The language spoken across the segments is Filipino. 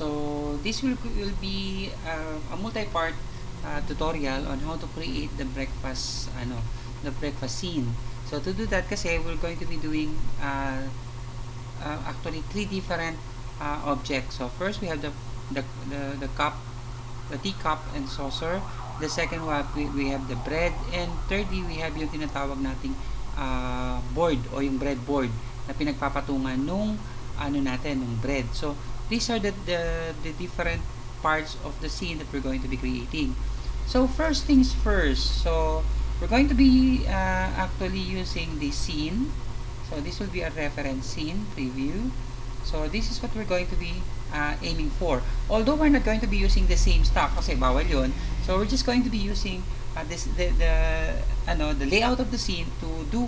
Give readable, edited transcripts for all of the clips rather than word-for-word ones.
So this will be a multi-part tutorial on how to create the breakfast scene. So to do that, kasi we're going to be doing actually 3 different objects. So first we have the cup, the teacup and saucer. The second one, we have the bread, and thirdly we have yung tinatawag nating board o yung bread board na pinagpapatungan nung nung bread. So these are the different parts of the scene that we're going to be creating. So first things first, so we're going to be actually using the scene. So this will be a reference scene preview. So this is what we're going to be aiming for. Although we're not going to be using the same stock kasi bawal yun. So we're just going to be using the layout of the scene to do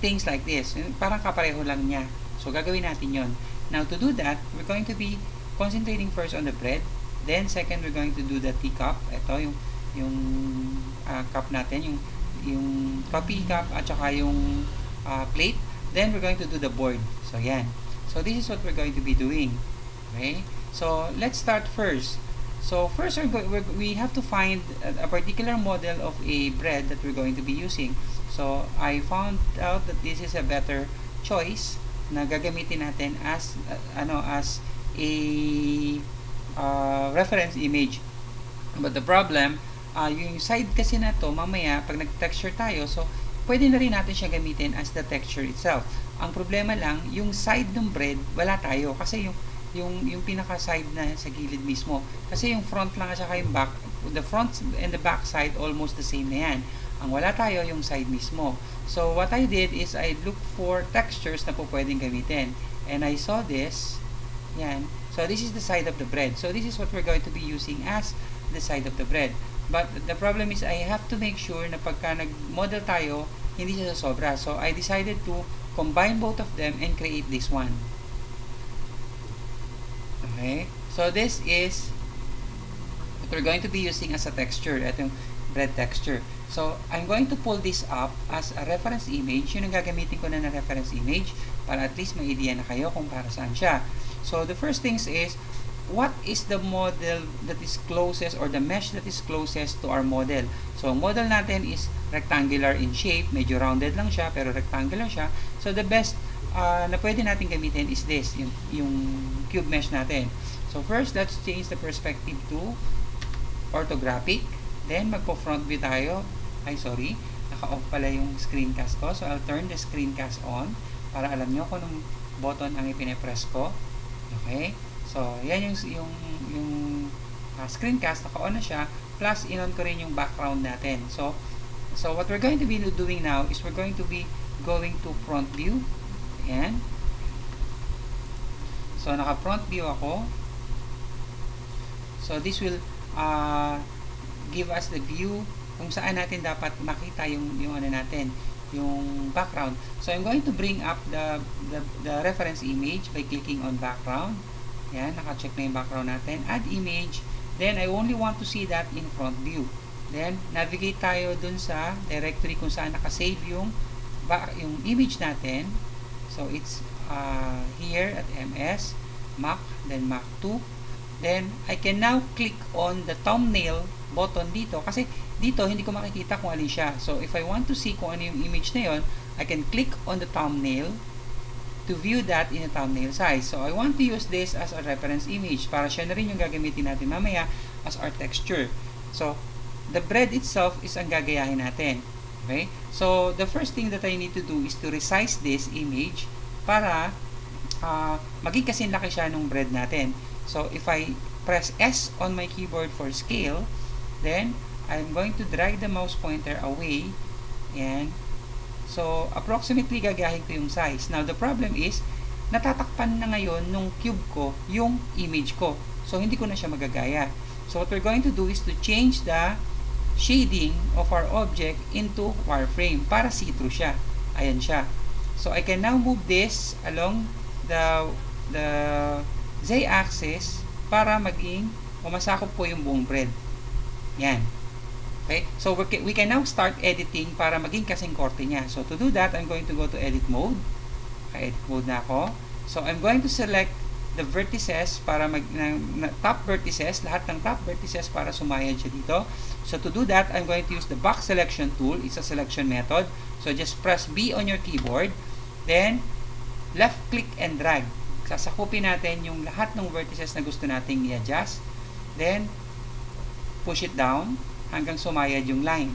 things like this. Parang kapareho lang niya. So gagawin natin yon. Now to do that, we're going to be concentrating first on the bread. Then second, we're going to do the teacup. Ito yung cup natin, yung coffee cup at saka yung plate. Then we're going to do the board. So yan. So this is what we're going to be doing. Okay? So let's start first. So first we have to find a particular model of a bread that we're going to be using. So I found out that this is a better choice na gagamitin natin as a reference image. But the problem, yung side kasi na to, mamaya pag nag-texture tayo, so pwede na rin natin siya gamitin as the texture itself. Ang problema lang, yung side ng bread, wala tayo. Kasi yung pinaka-side na sa gilid mismo. Kasi yung front lang at saka yung back, the front and the back side almost the same na yan. Ang wala tayo, yung side mismo. So what I did is I looked for textures na po pwedeng gamitin. And I saw this. Yan. So this is the side of the bread. So this is what we're going to be using as the side of the bread. But the problem is I have to make sure na pagka nag-model tayo, hindi siya sobra. So I decided to combine both of them and create this one. Okay? So this is what we're going to be using as a texture. Ito yung bread texture. So I'm going to pull this up as a reference image. Yun ang gagamitin ko na reference image para at least may idea na kayo kung para saan siya. So the first things is, what is the model that is closest or the mesh that is closest to our model? So ang model natin is rectangular in shape, medyo rounded lang siya pero rectangular siya. So the best na pwede natin gamitin is this, yung cube mesh natin. So first, let's change the perspective to orthographic. Then magpo-front view tayo. Ay sorry, naka-off pala yung screencast ko. So I'll turn the screencast on para alam nyo kung anong button ang ipine-press ko. Okay? So, yan yung screencast, naka-on na siya, plus in-on ko rin yung background natin. So what we're going to be doing now is we're going to be going to front view. Ayan. So, naka-front view ako. So, this will give us the view kung saan natin dapat makita yung natin, yung background. So, I'm going to bring up the reference image by clicking on background. Yan, naka-check na yung background natin. Add image. Then, I only want to see that in front view. Then, navigate tayo dun sa directory kung saan nakasave yung image natin. So, it's here at MS, Mac, then Mac 2. Then, I can now click on the thumbnail button dito. Kasi, dito, hindi ko makikita kung alin siya. So, if I want to see kung ano yung image na yun, I can click on the thumbnail to view that in a thumbnail size. So, I want to use this as a reference image para siya na rin yung gagamitin natin mamaya as our texture. So, the bread itself is ang gagayahin natin. Okay? So, the first thing that I need to do is to resize this image para maging kasing laki siya nung bread natin. So, if I press S on my keyboard for scale, then, I'm going to drag the mouse pointer away and so, approximately gagayahin ko yung size. Now, the problem is, natatakpan na ngayon nung cube ko yung image ko. So, hindi ko na siya magagaya. So, what we're going to do is to change the shading of our object into wireframe para see-through siya. Ayan siya. So, I can now move this along the z-axis para maging masakop po yung buong bread. Yan. Okay? So, we can now start editing para maging kasing korte niya. So, to do that, I'm going to go to edit mode. Edit mode na ako. So, I'm going to select the vertices para top vertices, lahat ng top vertices para sumayad siya dito. So to do that, I'm going to use the box selection tool. It's a selection method. So just press B on your keyboard, then left click and drag. Sasakupin natin yung lahat ng vertices na gusto nating i-adjust. Then push it down hanggang sumayad yung line.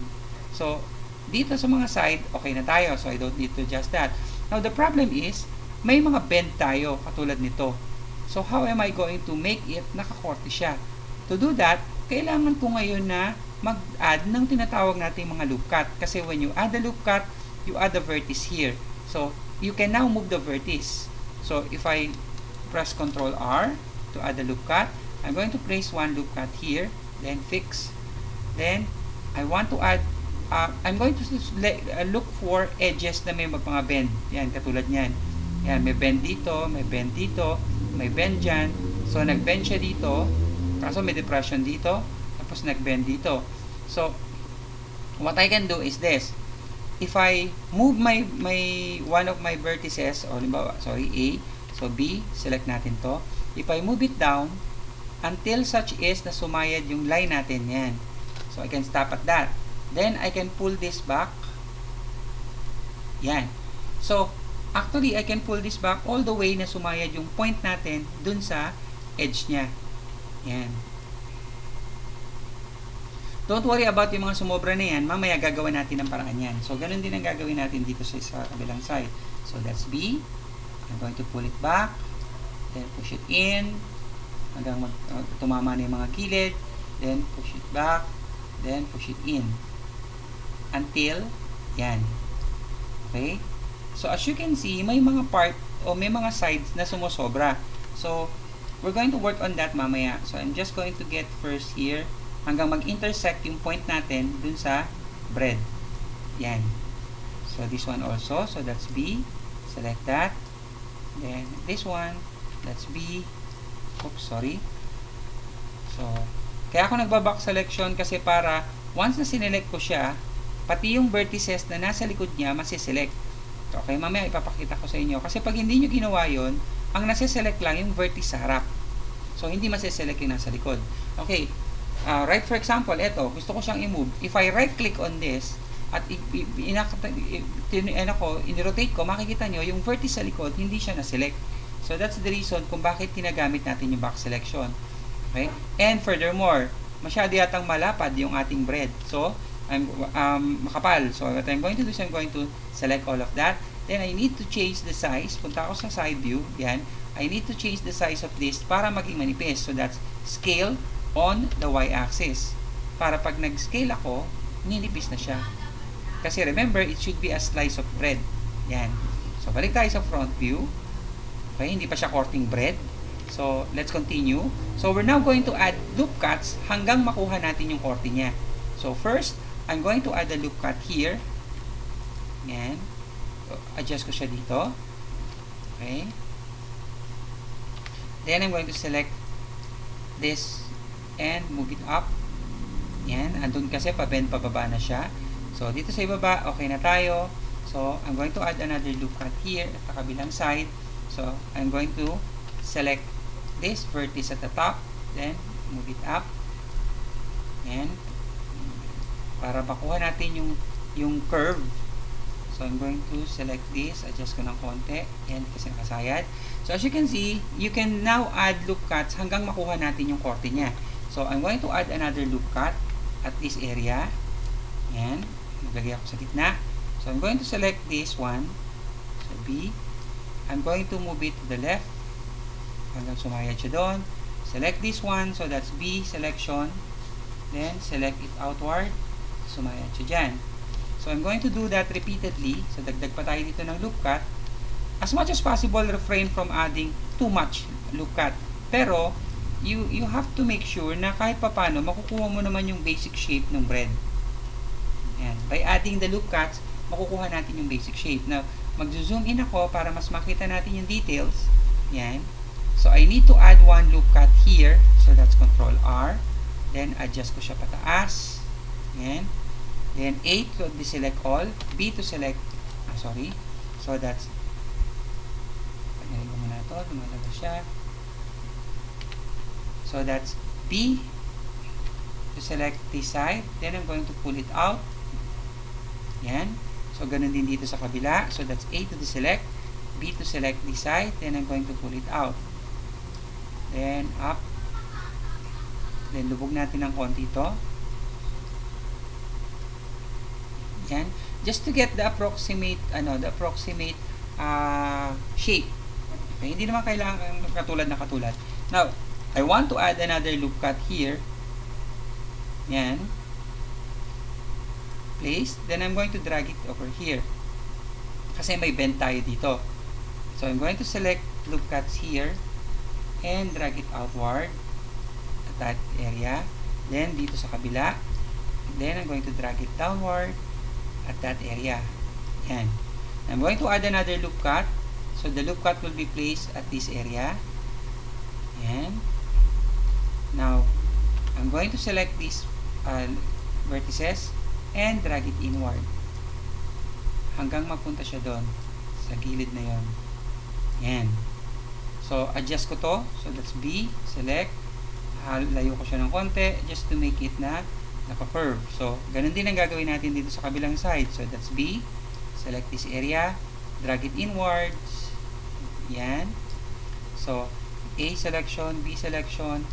So dito sa mga side, okay na tayo. So I don't need to adjust that. Now the problem is, may mga bend tayo katulad nito. So how am I going to make it nakakorte siya? To do that, kailangan ko ngayon na mag-add ng tinatawag nating mga loop cut. Kasi when you add the loop cut, you add the vertex here. So you can now move the vertex. So if I press Ctrl R to add the loop cut, I'm going to place one loop cut here, then fix. Then I want to add, I'm going to look for edges na may mga bend. Yan, katulad niyan. Yan, may bend dito, may bend dito, may bend dyan. So, nag-bend siya dito. Kaso may depression dito. Tapos, nag-bend dito. So, what I can do is this. If I move one of my vertices, or sorry, A. So, B, select natin to. If I move it down, until such is na sumayad yung line natin yan. So, I can stop at that. Then, I can pull this back. Yan. So, actually, I can pull this back all the way na sumayad yung point natin dun sa edge niya. Yan. Don't worry about yung mga sumobra na yan. Mamaya gagawin natin ang paraan yan. So, ganun din ang gagawin natin dito sa kabilang side. So, that's B. I'm going to pull it back. Then, push it in. Hanggang tumama na yung mga kilid. Then, push it back. Then, push it in. Until, yan. Okay? So, as you can see, may mga part o may mga sides na sumusobra. So, we're going to work on that mamaya. So, I'm just going to get first here hanggang mag-intersect yung point natin dun sa bread. Yan. So, this one also. So, that's B. Select that. Then, this one. That's B. Oops, sorry. So, kaya ako nagbaback selection kasi para once na sinelect ko siya, pati yung vertices na nasa likod niya, masiselect. Okay, mamaya ipapakita ko sa inyo. Kasi pag hindi nyo ginawa yun, ang nasa-select lang yung vertex sa harap. So, hindi masiselect yung nasa likod. Okay, right for example, eto, gusto ko siyang i-move. If I right-click on this, at in-rotate ko, makikita nyo, yung vertex sa likod, hindi siya na-select. So, that's the reason kung bakit tinagamit natin yung back selection. Okay? And furthermore, masyado yatang malapad yung ating bread. So, makapal. So, what I'm going to do is I'm going to select all of that. Then, I need to change the size. Punta ako sa side view. Yan. I need to change the size of this para maging manipis. So, that's scale on the y-axis. Para pag nag-scale ako, ninipis na siya. Kasi remember, it should be a slice of bread. Yan. So, balik tayo sa front view. Okay, hindi pa siya korting bread. So, let's continue. So, we're now going to add loop cuts hanggang makuha natin yung korte niya. So, first, I'm going to add a loop cut here. Yan. So, adjust ko siya dito. Okay. Then, I'm going to select this and move it up. Yan. Andun kasi pa-bend pababa na siya. So, dito sa ibaba, okay na tayo. So, I'm going to add another loop cut here at the kabilang side. So, I'm going to select this vertex at the top. Then, move it up. And, para makuha natin yung curve. So, I'm going to select this. Adjust ko ng konti. Yan, kasi nakasayad. So, as you can see, you can now add loop cuts hanggang makuha natin yung korte niya. So, I'm going to add another loop cut at this area. Yan. Maglagay ako sa gitna. So, I'm going to select this one. So, B. I'm going to move it to the left. Hanggang sumayad siya doon. Select this one. So, that's B selection. Then, select it outward. Sumayad siya dyan. So, I'm going to do that repeatedly. So, dagdag pa tayo dito ng loop cut. As much as possible, refrain from adding too much loop cut. Pero, you have to make sure na kahit papano, makukuha mo naman yung basic shape ng bread. Yan. By adding the loop cuts, makukuha natin yung basic shape. Now, mag-zoom in ako para mas makita natin yung details. Yan. So, I need to add one loop cut here. So, that's Ctrl R. Then, adjust ko siya pataas. Yan. Then, A to deselect all. B to select, sorry. So, that's, pagnahin ko muna ito. Lumalabas siya. So that's P to select this side. Then I'm going to pull it out. Yan. So ganun din dito sa kabila. So that's A to deselect, B to select this side. Then I'm going to pull it out. Then up. Then lubog natin ng konti ito. Yan. Just to get the approximate shape. Okay, hindi naman kailangan katulad na katulad. Now, I want to add another loop cut here. Yan. Place. Then I'm going to drag it over here. Kasi may bend tayo dito. So I'm going to select loop cuts here and drag it outward at that area. Then dito sa kabila. Then I'm going to drag it downward at that area. Yan. I'm going to add another loop cut. So the loop cut will be placed at this area. Yan. Now, I'm going to select these vertices and drag it inward hanggang mapunta siya doon sa gilid na yon. Yan. So, adjust ko to. So, that's B. Select. Layo ko siya ng konti just to make it na naka-curve. So, ganun din ang gagawin natin dito sa kabilang side. So, that's B. Select this area. Drag it inwards. Yan. So, A selection, B selection,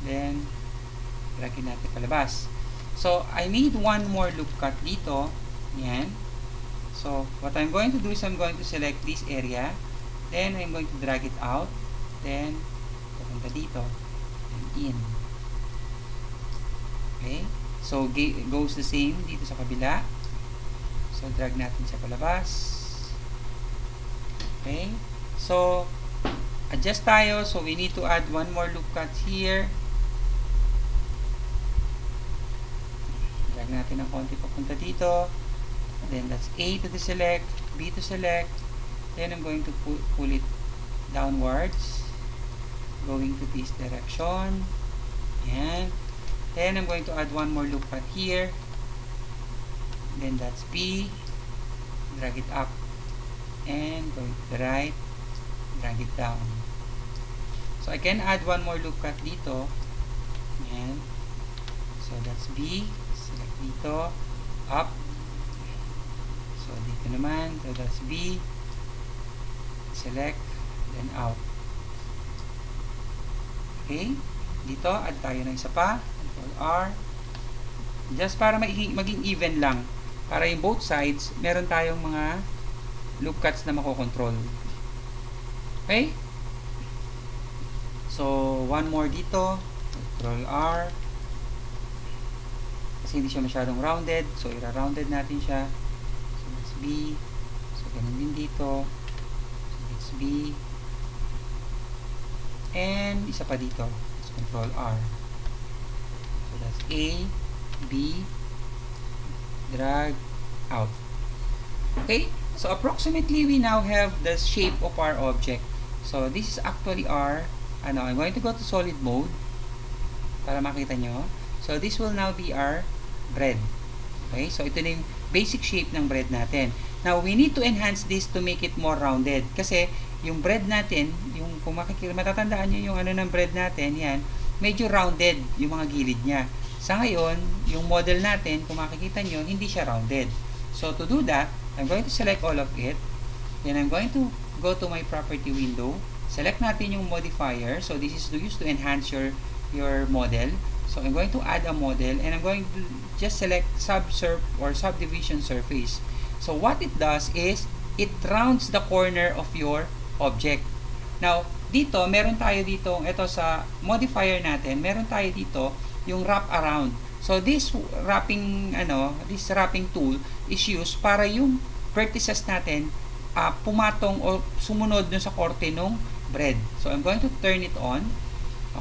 then drag it natin palabas. So, I need one more loop cut dito. Yan. So, what I'm going to do is I'm going to select this area. Then, I'm going to drag it out. Then, pupunta dito. And in. Okay. So, goes the same dito sa kabila. So, drag natin siya palabas. Okay. So, adjust tayo. So, we need to add one more loop cut here. Drag natin ng konti papunta dito. Then, that's A to deselect, B to select. Then, I'm going to pull it downwards. Going to this direction. Ayan. Then, I'm going to add one more loop cut here. Then, that's B. Drag it up. And going to the right. Drag it down. So, I can add one more loop cut dito. Ayan. So, that's B. Select dito. Up. So, dito naman. So, that's B. Select. Then, out. Okay. Dito, add tayo ng isa pa. Control R. Just para maging even lang. Para yung both sides, meron tayong mga loop cuts na makokontrol. Okay? So, one more dito. Control R. Kasi hindi siya masyadong rounded. So, ira-rounded natin siya. So, that's B. So, ganun din dito. So, that's B. And, isa pa dito. It's Control R. So, that's A, B, drag, out. Okay? So, approximately, we now have the shape of our object. So, this is actually our, I'm going to go to solid mode para makita nyo. So, this will now be our bread. Okay? So, ito na yung basic shape ng bread natin. Now, we need to enhance this to make it more rounded. Kasi, yung bread natin, yung kung matatandaan nyo yung ng bread natin, yan, medyo rounded yung mga gilid niya. Sa ngayon, yung model natin, kung makikita nyo, hindi siya rounded. So, to do that, I'm going to select all of it. Then, I'm going to go to my property window. Select natin yung modifier. So, this is used to enhance your model. So, I'm going to add a model and I'm going to just select subsurf or subdivision surface. So, what it does is, it rounds the corner of your object. Now, dito, meron tayo dito, ito sa modifier natin, meron tayo dito yung wrap around. So, this wrapping tool is used para yung vertices natin pumatong o sumunod dun sa korte ng bread. So, I'm going to turn it on.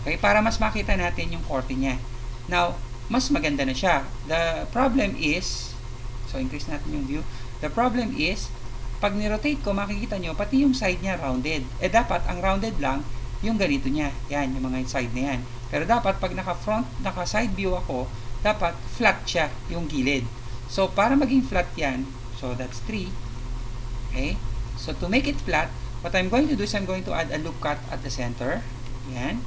Okay? Para mas makita natin yung korte niya. Now, mas maganda na siya. The problem is, so, increase natin yung view. The problem is, pag ni-rotate ko, makikita nyo, pati yung side niya rounded. Dapat, ang rounded lang, yung ganito niya. Yan, yung mga side na yan. Pero dapat, pag naka-side view ako, dapat flat siya, yung gilid. So, para maging flat yan, so that's 3. Okay? So, to make it flat, what I'm going to do is I'm going to add a loop cut at the center. Yan.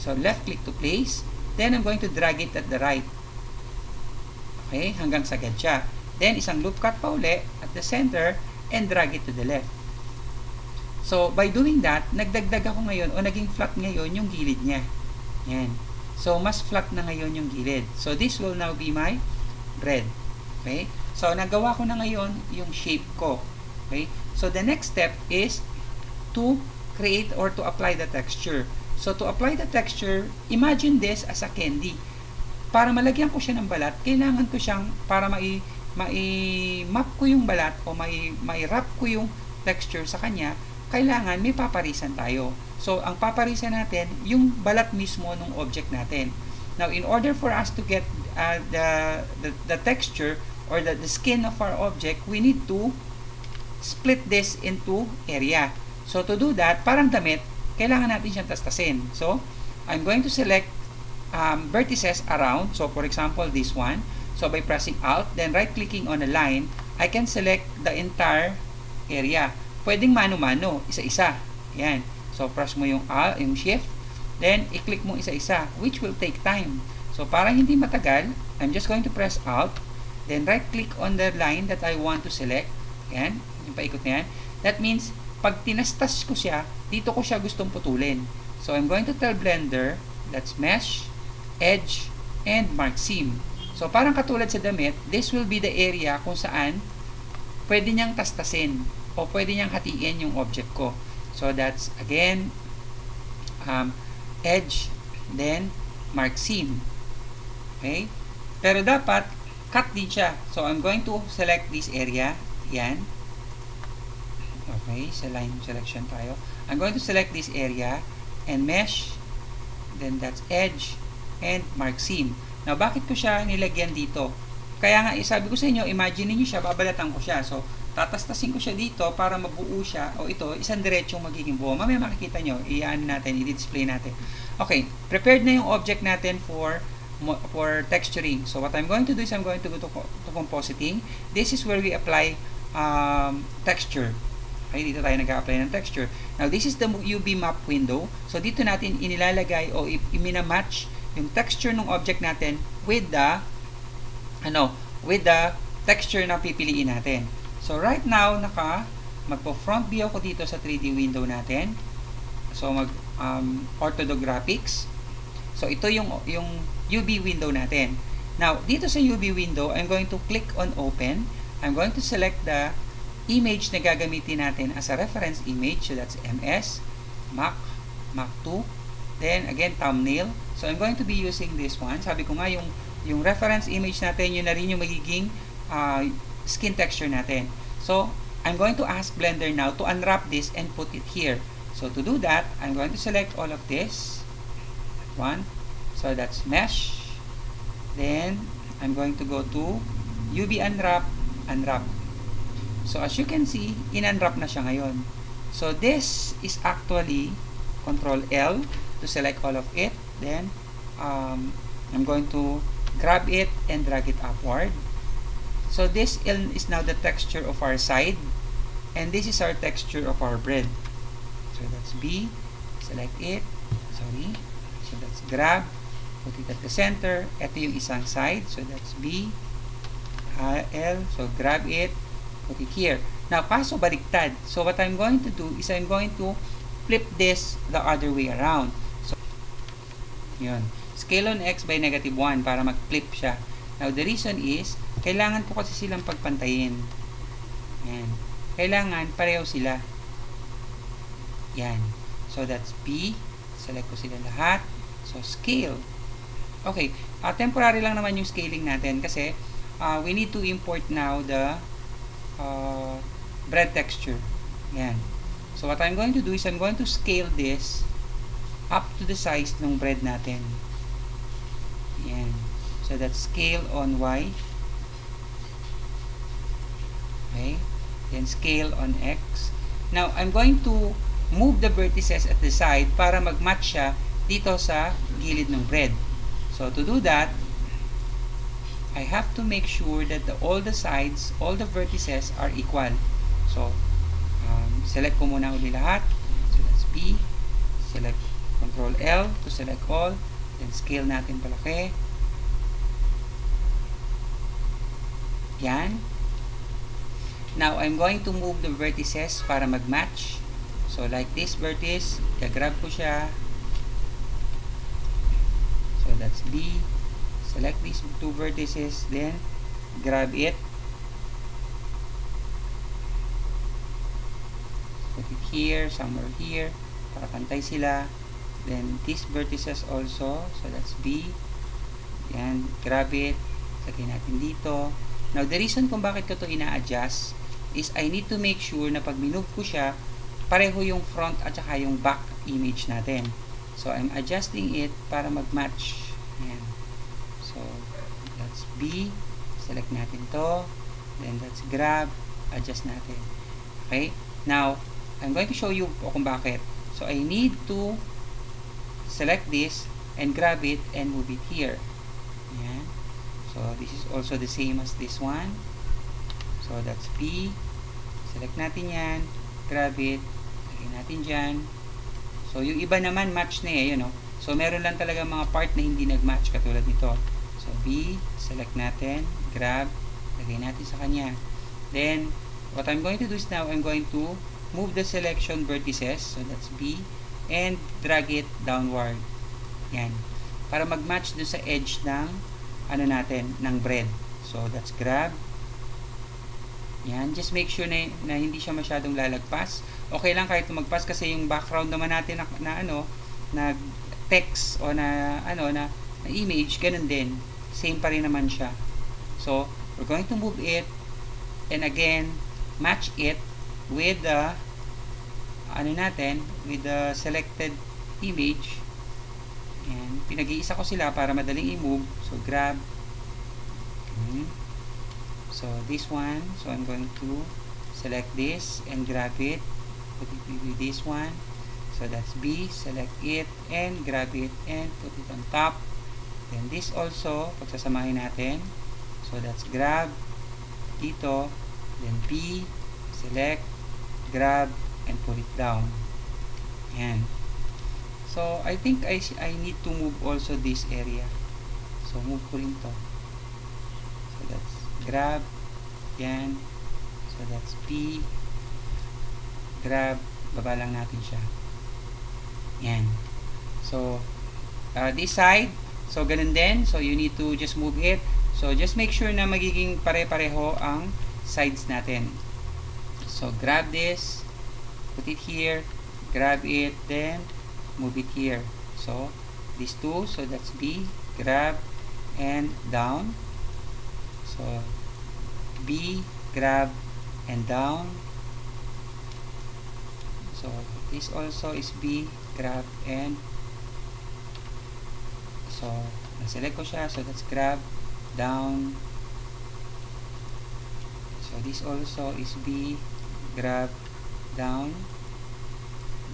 So, left click to place. Then, I'm going to drag it at the right. Okay, hanggang sagad siya. Then, isang loop cut pa uli at the center and drag it to the left. So, by doing that, nagdagdag ako ngayon o naging flat ngayon yung gilid niya. Yan. So, mas flat na ngayon yung gilid. So, this will now be my bread. Okay? So, nagawa ko na ngayon yung shape ko. Okay? So, the next step is to create or to apply the texture. So, to apply the texture, imagine this as a candy. Para malagyan ko siya ng balat, kailangan ko siyang, para mai-map ko yung balat o mai-wrap ko yung texture sa kanya, kailangan may paparisan tayo. So, ang paparisan natin, yung balat mismo ng object natin. Now, in order for us to get the texture or the skin of our object, we need to split this into area. So, to do that, parang damit, kailangan natin siyang tastasin. So, I'm going to select vertices around. So, for example, this one. So, by pressing Alt, then right-clicking on a line, I can select the entire area. Pwedeng mano-mano, isa-isa. Yan. So, press mo yung Shift, then i-click mo isa-isa, which will take time. So, para hindi matagal, I'm just going to press Alt, then right-click on the line that I want to select. Yan. Yung paikot na yan. That means, pag tinastas ko siya, dito ko siya gustong putulin. So, I'm going to tell Blender, let's mesh, edge, and mark seam. So, parang katulad sa damit, this will be the area kung saan pwede niyang tastasin o pwede niyang hatiin yung object ko. So, that's, again, edge, then mark seam. Okay? Pero dapat, cut din siya. So, I'm going to select this area. Yan. Okay, sa line selection tayo. I'm going to select this area and mesh, then that's edge and mark seam. Now, bakit ko siya nilagyan dito? Kaya nga, sabi ko sa inyo, imagine niyo siya, babalatan ko siya. So, tatastasin ko siya dito para mabuo siya. O ito, isang diretsong magiging buo. Mamaya makikita nyo, i-ano natin, i-display natin. Okay, prepared na yung object natin for texturing. So, what I'm going to do is I'm going to go to compositing. This is where we apply texture. Okay, dito tayo nag-a-apply ng texture. Now, this is the UV map window. So, dito natin inilalagay o i-match yung texture ng object natin with the texture na pipiliin natin. So, right now, magpo-front view ako dito sa 3D window natin. So, orthographics. So, ito yung UV window natin. Now, dito sa UV window, I'm going to click on open. I'm going to select the image na gagamitin natin as a reference image. So, that's MS, Mach 2, then again, thumbnail. So, I'm going to be using this one. Sabi ko nga, yung reference image natin, yun na rin yung magiging skin texture natin. So, I'm going to ask Blender now to unwrap this and put it here. So, to do that, I'm going to select all of this. One. So, that's mesh. Then, I'm going to go to UV unwrap, unwrap. So, as you can see, in-unwrap na siya ngayon. So, this is actually Control L to select all of it. Then, I'm going to grab it and drag it upward. So, this is now the texture of our side. And this is our texture of our bread. So, that's B. Select it. Sorry. So, that's grab. Put it at the center. Ito yung isang side. So, that's B. L. So, grab it. Put it here. Now, kaso baliktad. So, what I'm going to do is I'm going to flip this the other way around. So, yun. Scale on X by -1 para mag-flip siya. Now, the reason is, kailangan po kasi silang pagpantayin. Yan. Kailangan pareho sila. Yan. So, that's P. Select ko sila lahat. So, scale. Okay. Temporary lang naman yung scaling natin kasi we need to import now the bread texture. Yan. So, what I'm going to do is I'm going to scale this up to the size ng bread natin. Yan. So, that's scale on Y. Okay. Then, scale on X. Now, I'm going to move the vertices at the side para mag-match siya dito sa gilid ng bread. So, to do that, I have to make sure that all the sides, all the vertices are equal. So, select ko muna uli lahat. So, that's B. Select Control L to select all. Then scale natin palaki. Yan. Now, I'm going to move the vertices para mag-match. So, like this vertex, gagrab ko siya. So, that's B. Select these two vertices, then grab it. Put it here, somewhere here, para pantay sila. Then, these vertices also. So, that's B. Yan, grab it. Lagay natin dito. Now, the reason kung bakit ko ito ina-adjust is I need to make sure na pag minove ko siya, pareho yung front at saka yung back image natin. So, I'm adjusting it para mag-match. Ayan. So, that's B. Select natin to. Then, that's grab. Adjust natin. Okay? Now, I'm going to show you kung bakit. So, I need to select this and grab it and move it here. Ayan. So, this is also the same as this one. So, that's B. Select natin yan. Grab it. Lagay natin dyan. So, yung iba naman, match na eh. You know? So, meron lang talaga mga part na hindi nag-match katulad nito. So, B. Select natin. Grab. Lagay natin sa kanya. Then, what I'm going to do is now, I'm going to move the selection vertices. So, that's B. And drag it downward. Yan. Para mag-match dun sa edge ng ano natin, ng bread. So, that's grab. Yan, just make sure na hindi siya masyadong lalagpas. Okay lang kahit magpas kasi yung background naman natin na text o na image, ganun din. Same pa rin naman siya. So, we're going to move it and again, match it with the with the selected image. And pinag-iisa ko sila para madaling i-move. So, grab. So, this one. So, I'm going to select this and grab it. Put it with this one. So, that's B. Select it and grab it and put it on top. Then, this also, pagsasamahin natin. So, that's grab. Dito. Then, B. Select. Grab and put it down. Ayan. So, I think I need to move also this area. So, move ko rin to. So, that's grab. Yan. So, that's P. Grab. Baba lang natin siya. Yan. So, this side. So, ganun din. So, you need to just move it. So, just make sure na magiging pare-pareho ang sides natin. So, grab this. Put it here. Grab it. Then, move it here. So, these two. So, that's B. Grab and down. So, B, grab, and down. So, this also is B, grab, and so, naselect ko siya. So, that's grab, down. So, this also is B, grab, down.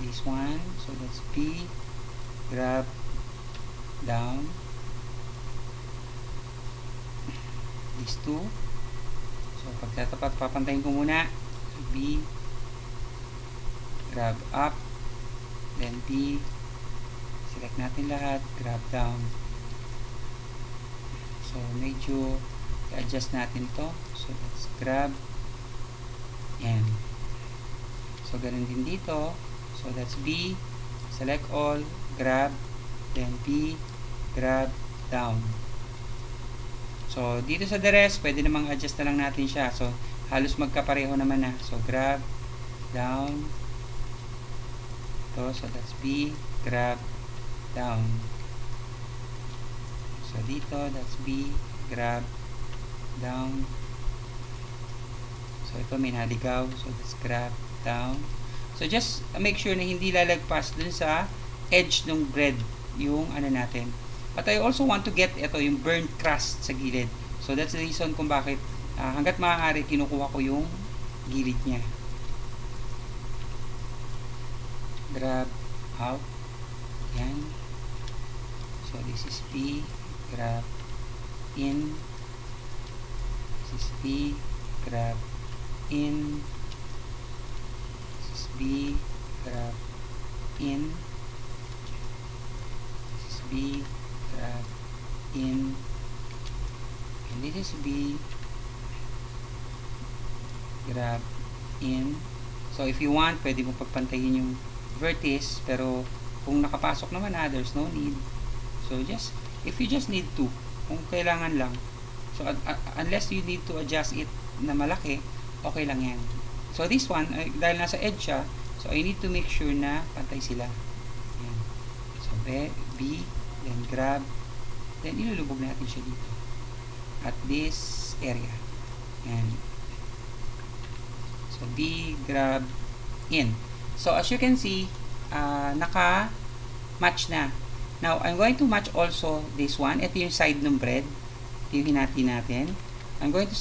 This one. So, that's B, grab, down. These two. So, pagtatapat, papantayin ko muna. So, B, grab up, then B, select natin lahat, grab down. So, medyo i-adjust natin to. So, let's grab. Yan. So, ganun din dito. So, that's B, select all, grab, then B, grab, down. So, dito sa the rest, pwede namang adjust na lang natin siya. So, halos magkapareho naman na. So, grab, down. So, that's B, grab, down. So, dito, that's B, grab, down. So, ito may naligaw. So, that's grab, down. So, just make sure na hindi lalagpas dun sa edge ng bread yung ano natin. But I also want to get ito, yung burnt crust sa gilid. So, that's the reason kung bakit hanggat maaari, kinukuha ko yung gilid niya. Grab out. Yan. So, this is P. Grab in. This is P. Grab in. This is B. Grab in. B, grab, in, and this is B, grab, in. So, if you want, pwede mo pagpantayin yung vertex, pero kung nakapasok naman na, there's no need. So, if you just need to, kung kailangan lang. So, unless you need to adjust it na malaki, okay lang yan. So, this one, dahil nasa edge siya, so I need to make sure na pantay sila. Yan. So, B, then grab, then ilulubog natin siya dito. At this area. Yan. So, B, grab, in. So, as you can see, naka-match na. Now, I'm going to match also this one. Ito yung side ng bread. Ito yung hinati natin. I'm going to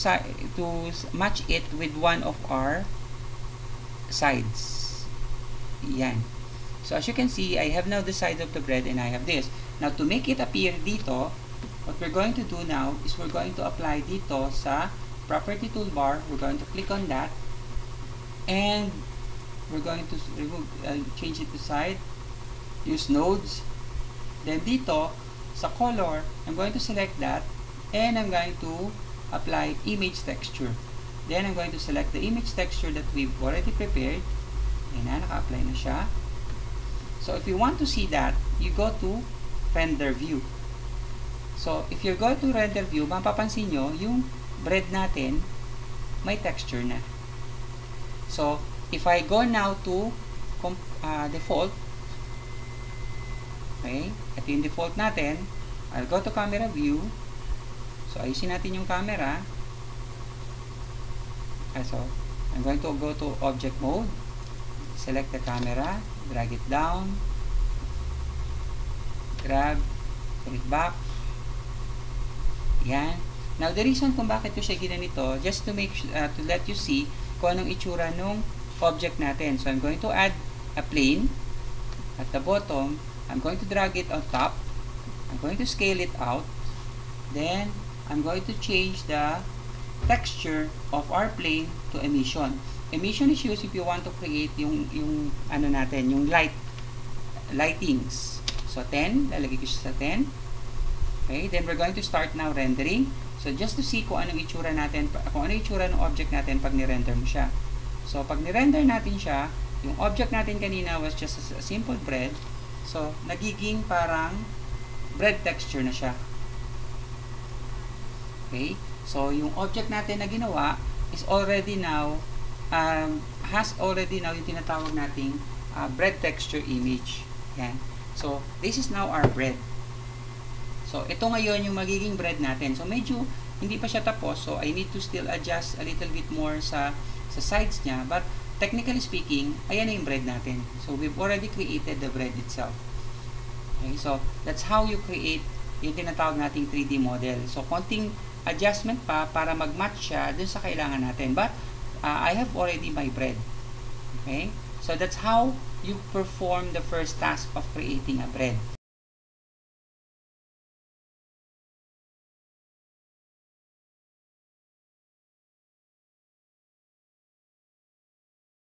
match it with one of our sides. Yan. So, as you can see, I have now the side of the bread and I have this. Now, to make it appear dito, what we're going to do now is we're going to apply dito sa property toolbar. We're going to click on that. And we're going to remove, change it to side, use nodes, then dito sa color, I'm going to select that, and I'm going to apply image texture. Then I'm going to select the image texture that we've already prepared. Ayan na, naka-apply na siya. So if you want to see that, you go to render view. So if you go to render view, mapapansin nyo, yung bread natin may texture na. So, if I go now to default, okay, ito yung default natin, I'll go to camera view. So, ayusin natin yung camera. So, I'm going to go to object mode, select the camera, drag it down, grab, pull it back. Yan. Now, the reason kung bakit ko siya ginanito, just to make to let you see kung anong itsura nung object natin. So, I'm going to add a plane at the bottom. I'm going to drag it on top. I'm going to scale it out. Then, I'm going to change the texture of our plane to emission. Emission is used if you want to create yung ano natin, yung lightings. So, 10. Lalagay ko siya sa 10. Okay. Then, we're going to start now rendering. So, just to see kung anong itsura natin, kung anong itsura ng object natin pag ni-render mo siya. So, pag ni-render natin siya, yung object natin kanina was just a simple bread. So, nagiging parang bread texture na siya. Okay? So, yung object natin na ginawa is already now, has already now yung tinatawag nating bread texture image. Yan. So, this is now our bread. So, ito ngayon yung magiging bread natin. So, medyo hindi pa siya tapos. So, I need to still adjust a little bit more sa sides niya. But, technically speaking, ayan na yung bread natin. So, we've already created the bread itself. Okay? So, that's how you create yung tinatawag nating 3D model. So, konting adjustment pa para mag-match siya dun sa kailangan natin. But, I have already my bread. Okay? So, that's how you perform the first task of creating a bread.